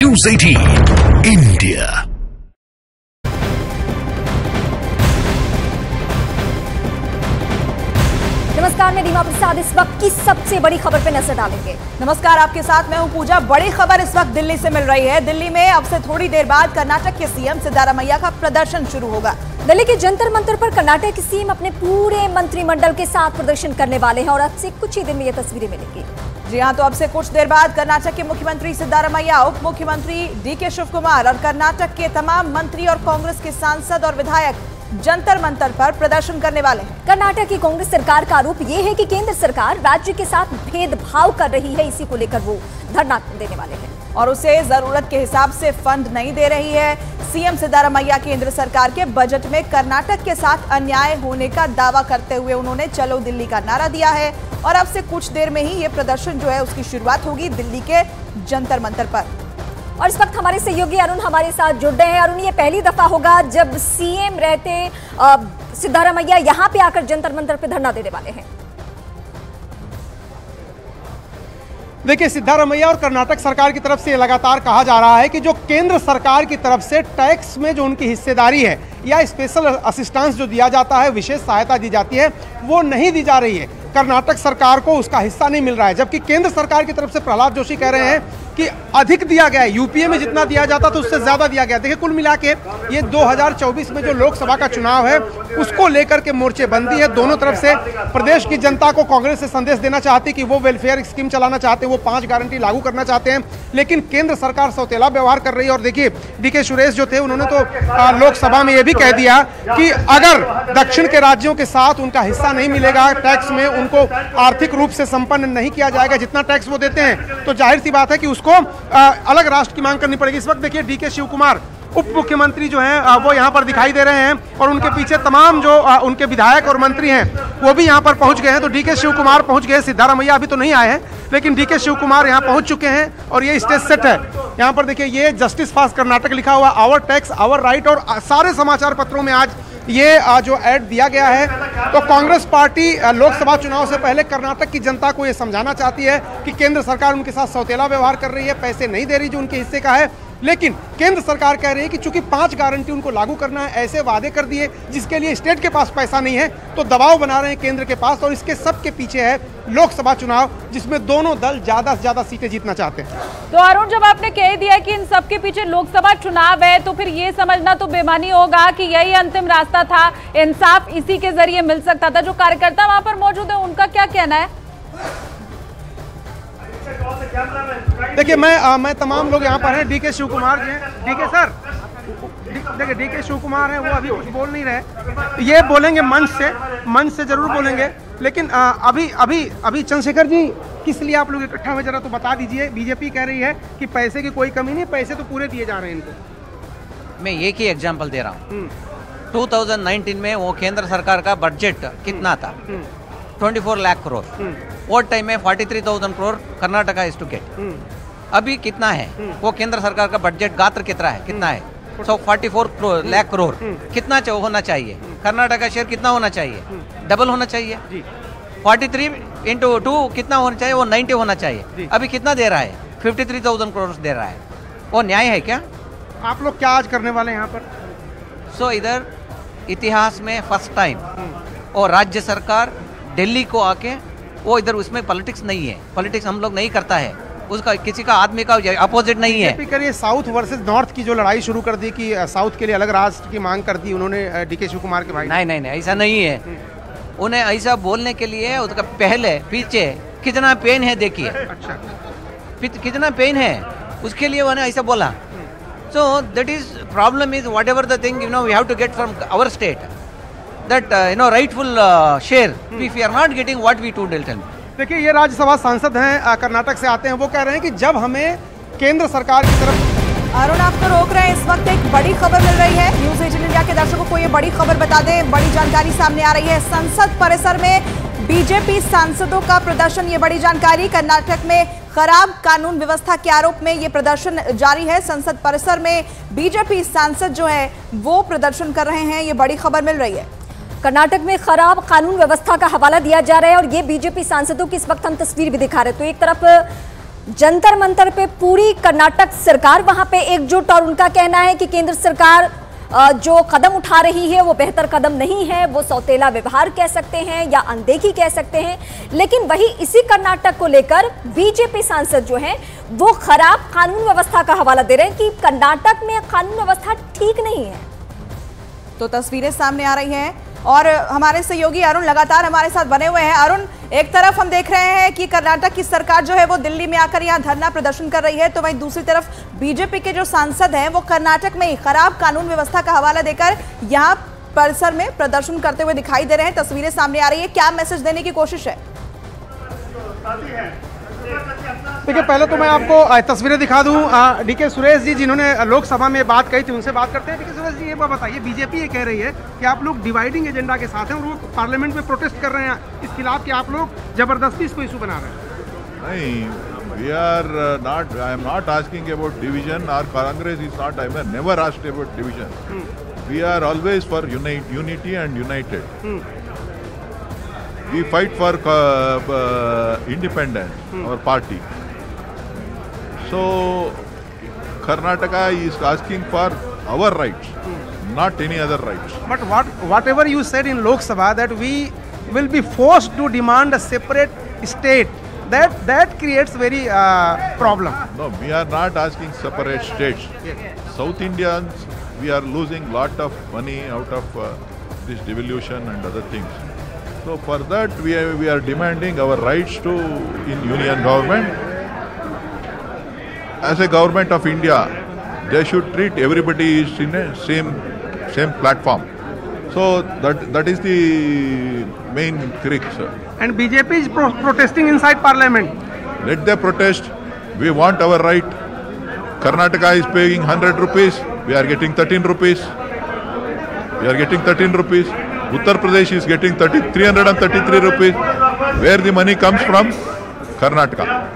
News 18 India। नमस्कार, मैं रीमा प्रसाद इस वक्त की सबसे बड़ी खबर पे नजर डालेंगे। नमस्कार, आपके साथ मैं हूं पूजा। बड़ी खबर इस वक्त दिल्ली से मिल रही है। दिल्ली में अब से थोड़ी देर बाद कर्नाटक के सीएम सिद्धारमैया का प्रदर्शन शुरू होगा। दिल्ली के जंतर मंतर पर कर्नाटक के सीएम अपने पूरे मंत्रिमंडल के साथ प्रदर्शन करने वाले हैं और अब से कुछ ही दिन में ये तस्वीरें मिलेंगी। जी हां, तो अब से कुछ देर बाद कर्नाटक के मुख्यमंत्री सिद्धारमैया, उप मुख्यमंत्री डीके शिवकुमार और कर्नाटक के तमाम मंत्री और कांग्रेस के सांसद और विधायक जंतर मंतर पर प्रदर्शन करने वाले हैं। कर्नाटक की कांग्रेस सरकार का आरोप यह है कि केंद्र सरकार राज्य के साथ भेदभाव कर रही है, इसी को लेकर वो धरना देने वाले हैं और उसे जरूरत के हिसाब से फंड नहीं दे रही है। सीएम सिद्धारमैया केंद्र सरकार के बजट में कर्नाटक के साथ अन्याय होने का दावा करते हुए उन्होंने चलो दिल्ली का नारा दिया है और अब से कुछ देर में ही ये प्रदर्शन जो है उसकी शुरुआत होगी दिल्ली के जंतर मंतर पर। और इस वक्त हमारे सहयोगी अरुण हमारे साथ जुड़ रहे हैं। अरुण, ये पहली दफा होगा जब सीएम रहते सिद्धारमैया यहाँ पे आकर जंतर मंतर पे धरना देने वाले हैं। देखिए, सिद्धारमैया और कर्नाटक सरकार की तरफ से ये लगातार कहा जा रहा है कि जो केंद्र सरकार की तरफ से टैक्स में जो उनकी हिस्सेदारी है या स्पेशल असिस्टेंस जो दिया जाता है, विशेष सहायता दी जाती है, वो नहीं दी जा रही है। कर्नाटक सरकार को उसका हिस्सा नहीं मिल रहा है, जबकि केंद्र सरकार की तरफ से प्रहलाद जोशी कह रहे हैं कि अधिक दिया गया है। यूपीए में जितना दिया जाता तो उससे ज्यादा दिया गया। देखिए, कुल मिला के ये 2024 में जो लोकसभा का चुनाव है उसको लेकर के मोर्चेबंदी है दोनों तरफ से। प्रदेश की जनता को कांग्रेस से संदेश देना चाहती कि वो वेलफेयर स्कीम चलाना चाहते हैं, वो 5 गारंटी लागू करना चाहते हैं, लेकिन केंद्र सरकार सौतेला व्यवहार कर रही है। और देखिए, डीके सुरेश जो थे उन्होंने तो लोकसभा में ये भी कह दिया कि अगर दक्षिण के राज्यों के साथ उनका हिस्सा नहीं मिलेगा टैक्स में, उनको आर्थिक रूप से संपन्न नहीं किया जाएगा, जितना टैक्स वो देते हैं, तो जाहिर सी बात है कि उसको अलग राष्ट्र की मांग करनी पड़ेगी। इस वक्त देखिए, डीके शिवकुमार उप मुख्यमंत्री जो हैं वो यहाँ पर दिखाई दे रहे हैं और उनके पीछे तमाम जो उनके विधायक और मंत्री हैं वो भी यहाँ पर पहुँच गए हैं। तो डीके शिवकुमार पहुँच गए, सिद्धारमैया अभी तो नहीं आए हैं, लेकिन डीके शिवकुमार यहाँ पहुँच चुके हैं और ये स्टेज सेट है। यहाँ पर देखिए, ये जस्टिस फॉर कर्नाटक लिखा हुआ, आवर टैक्स आवर राइट, और सारे समाचार पत्रों में आज ये जो ऐड दिया गया है। तो कांग्रेस पार्टी लोकसभा चुनाव से पहले कर्नाटक की जनता को ये समझाना चाहती है कि केंद्र सरकार उनके साथ सौतेला व्यवहार कर रही है, पैसे नहीं दे रही जो उनके हिस्से का है। लेकिन केंद्र सरकार कह रही है कि चूंकि 5 गारंटी उनको लागू करना है, ऐसे वादे कर दिए जिसके लिए स्टेट के पास पैसा नहीं है, तो दबाव बना रहे हैं केंद्र के पास। और इसके सब के पीछे है लोकसभा चुनाव, जिसमें दोनों दल ज्यादा से ज्यादा सीटें जीतना चाहते हैं। तो अरुण, जब आपने कह दिया कि इन सब के पीछे लोकसभा चुनाव है, तो फिर ये समझना तो बेमानी होगा कि यही अंतिम रास्ता था, इंसाफ इसी के जरिए मिल सकता था। जो कार्यकर्ता वहां पर मौजूद है, उनका क्या कहना है? देखिए, मैं तमाम लोग यहाँ पर हैं। डीके शिवकुमार जी हैं। डीके सर, देखिए, डीके शिवकुमार हैं, वो अभी कुछ बोल नहीं रहे, ये बोलेंगे मंच से जरूर बोलेंगे। लेकिन अभी चंद्रशेखर जी, किस लिए आप लोग इकट्ठा हुए, जरा तो बता दीजिए। बीजेपी कह रही है कि पैसे की कोई कमी नहीं, पैसे तो पूरे दिए जा रहे हैं इनको। मैं एक ही एग्जांपल दे रहा हूँ। 2019 में वो केंद्र सरकार का बजट कितना था? 24 लाख करोड़। वो टाइम में 43,000 crore Karnataka is to get. अभी कितना है? वो केंद्र सरकार का बजट गात्र कितना है? सो 44 लाख करोड़ कितना होना चाहिए? कर्नाटक का शेयर कितना होना चाहिए? डबल होना चाहिए। 43 इंटू 2 कितना होना चाहिए? वो 90 होना चाहिए। अभी कितना दे रहा है? 53,000 करोड़ दे रहा है। वो न्याय है क्या? आप लोग क्या आज करने वाले हैं यहाँ पर? सो इधर इतिहास में फर्स्ट टाइम और राज्य सरकार दिल्ली को आके, वो इधर उसमें पॉलिटिक्स नहीं है, पॉलिटिक्स हम लोग नहीं करता है, उसका किसी का आदमी का अपोजिट नहीं है। करिए, साउथ वर्सेस नॉर्थ की जो लड़ाई शुरू कर दी कि साउथ के लिए अलग राष्ट्र की मांग कर दी उन्होंने डीके शिवकुमार के भाई। नहीं, ऐसा नहीं है। उन्हें ऐसा बोलने के लिए उसका पहले पीछे कितना पेन है देखिए। अच्छा, कितना पेन है उसके लिए उन्हें ऐसा बोला। So that is problem is whatever the thing we have to get from our state, that rightful share, if we are not getting what we to tell me। देखिए, ये राज्यसभा सांसद हैं, कर्नाटक से आते हैं, वो कह रहे हैं कि जब हमें केंद्र सरकार की तरफ। अरुण, आप तो रोक रहे हैं, इस वक्त एक बड़ी खबर मिल रही है। न्यूज 18 इंडिया के दर्शकों को ये बड़ी खबर बता दें, बड़ी जानकारी सामने आ रही है। संसद परिसर में बीजेपी सांसदों का प्रदर्शन, ये बड़ी जानकारी। कर्नाटक में खराब कानून व्यवस्था के आरोप में ये प्रदर्शन जारी है। संसद परिसर में बीजेपी सांसद जो है वो प्रदर्शन कर रहे हैं, ये बड़ी खबर मिल रही है। कर्नाटक में खराब कानून व्यवस्था का हवाला दिया जा रहा है और ये बीजेपी सांसदों की इस वक्त हम तस्वीर भी दिखा रहे हैं। तो एक तरफ जंतर मंतर पे पूरी कर्नाटक सरकार वहां पे एकजुट, और उनका कहना है कि केंद्र सरकार जो कदम उठा रही है वो बेहतर कदम नहीं है, वो सौतेला व्यवहार कह सकते हैं या अनदेखी कह सकते हैं। लेकिन वही इसी कर्नाटक को लेकर बीजेपी सांसद जो हैं वो खराब कानून व्यवस्था का हवाला दे रहे हैं कि कर्नाटक में कानून व्यवस्था ठीक नहीं है। तो तस्वीरें सामने आ रही हैं और हमारे सहयोगी अरुण लगातार हमारे साथ बने हुए हैं। अरुण, एक तरफ हम देख रहे हैं कि कर्नाटक की सरकार जो है वो दिल्ली में आकर यहाँ धरना प्रदर्शन कर रही है, तो वहीं दूसरी तरफ बीजेपी के जो सांसद हैं वो कर्नाटक में ही खराब कानून व्यवस्था का हवाला देकर यहाँ परिसर में प्रदर्शन करते हुए दिखाई दे रहे हैं। तस्वीरें सामने आ रही है, क्या मैसेज देने की कोशिश है? देखिए, पहले तो मैं आपको तस्वीरें दिखा दूं। डीके सुरेश जी जिन्होंने लोकसभा में बात कही थी उनसे बात करते हैं। डीके सुरेश जी, ये बताइए, बीजेपी ये कह रही है कि आप लोग डिवाइडिंग एजेंडा के साथ हैं और वो पार्लियामेंट में प्रोटेस्ट कर रहे हैं इस खिलाफ कि आप लोग जबरदस्ती इसको इशू बना रहे हैं। नहीं, we are not, I am not asking about division, or Congress is not, I have never asked about division. We are always for unity and united. We fight for independence, our party. So Karnataka is asking for our rights, not any other rights. But whatever you said in Lok Sabha that we will be forced to demand a separate state, that creates very problem. No, we are not asking separate states. South Indians, we are losing lot of money out of this devolution and other things. So for that we are demanding our rights to in union government. As a government of India, they should treat everybody is in a same platform. So that is the main crux. And BJP is protesting inside parliament. Let them protest. We want our right. Karnataka is paying 100 rupees. We are getting 13 rupees. We are getting 13 rupees. Uttar Pradesh is getting 333 rupees. Where the money comes from? Karnataka.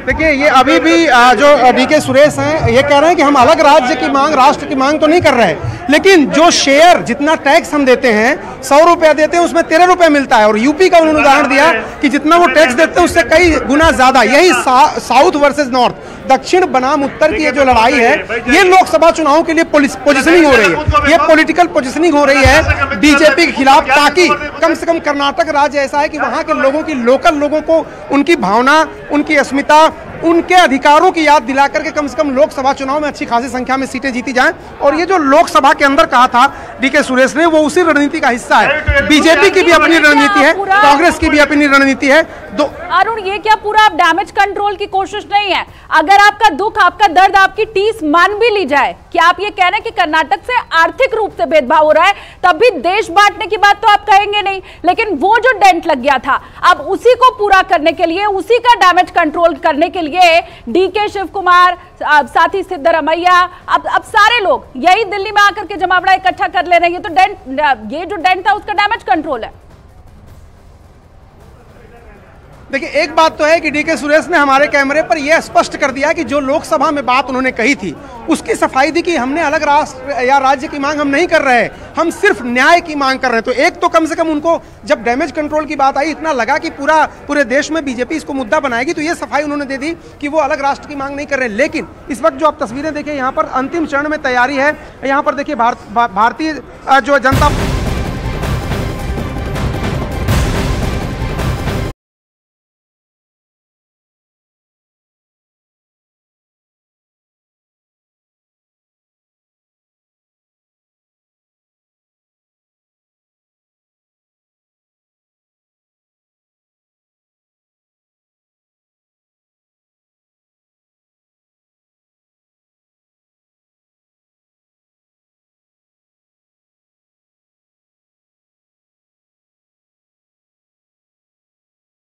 देखिए, ये अभी भी जो DK Suresh हैं ये कह रहे हैं कि हम अलग राज्य की मांग, राष्ट्र की मांग तो नहीं कर रहे, लेकिन जो शेयर, जितना टैक्स हम देते हैं, 100 रुपया देते हैं उसमें 13 रुपये मिलता है। और यूपी का उन्होंने उदाहरण दिया कि जितना वो टैक्स देते हैं उससे कई गुना ज्यादा। यही साउथ वर्सेस नॉर्थ, दक्षिण बनाम उत्तर की ये जो लड़ाई है, ये लोकसभा चुनाव के लिए पोजिशनिंग हो रही है, ये पॉलिटिकल पोजिशनिंग हो रही है बीजेपी के खिलाफ, ताकि कम से कम कर्नाटक राज्य ऐसा है कि वहां के लोगों की, लोकल लोगों को उनकी भावना, उनकी अस्मिता, उनके अधिकारों की याद दिला करके कम से कम लोकसभा चुनाव में अच्छी खासी संख्या में सीटें जीती जाएं। और ये जो लोकसभा के अंदर कहा था डीके सुरेश ने, वो उसी रणनीति का हिस्सा है। बीजेपी की भी अपनी रणनीति है, कांग्रेस की भी अपनी रणनीति है। अरुण, ये क्या पूरा डैमेज कंट्रोल की कोशिश नहीं है? अगर आपका दुख, आपका दर्द, आपकी टीस मान भी ली जाए कि आप ये कह रहे हैं कि कर्नाटक से आर्थिक रूप से भेदभाव हो रहा है, तब भी देश बांटने की बात तो आप कहेंगे नहीं। लेकिन वो जो डेंट लग गया था, अब उसी को पूरा करने के लिए, उसी का डैमेज कंट्रोल करने के लिए डीके शिव कुमार, साथ ही सिद्धरामैया, अब सारे लोग यही दिल्ली में आकर के जमावड़ा इकट्ठा कर ले रहे हैं। ये जो डेंट था उसका डैमेज कंट्रोल है। देखिए, एक बात तो है कि डीके सुरेश ने हमारे कैमरे पर यह स्पष्ट कर दिया कि जो लोकसभा में बात उन्होंने कही थी उसकी सफाई दी कि हमने अलग राष्ट्र या राज्य की मांग हम नहीं कर रहे, हम सिर्फ न्याय की मांग कर रहे हैं। तो एक तो कम से कम उनको जब डैमेज कंट्रोल की बात आई, इतना लगा कि पूरे देश में बीजेपी इसको मुद्दा बनाएगी, तो ये सफाई उन्होंने दे दी कि वो अलग राष्ट्र की मांग नहीं कर रहे। लेकिन इस वक्त जो आप तस्वीरें देखिए, यहाँ पर अंतिम चरण में तैयारी है। यहाँ पर देखिए भारतीय जो जनता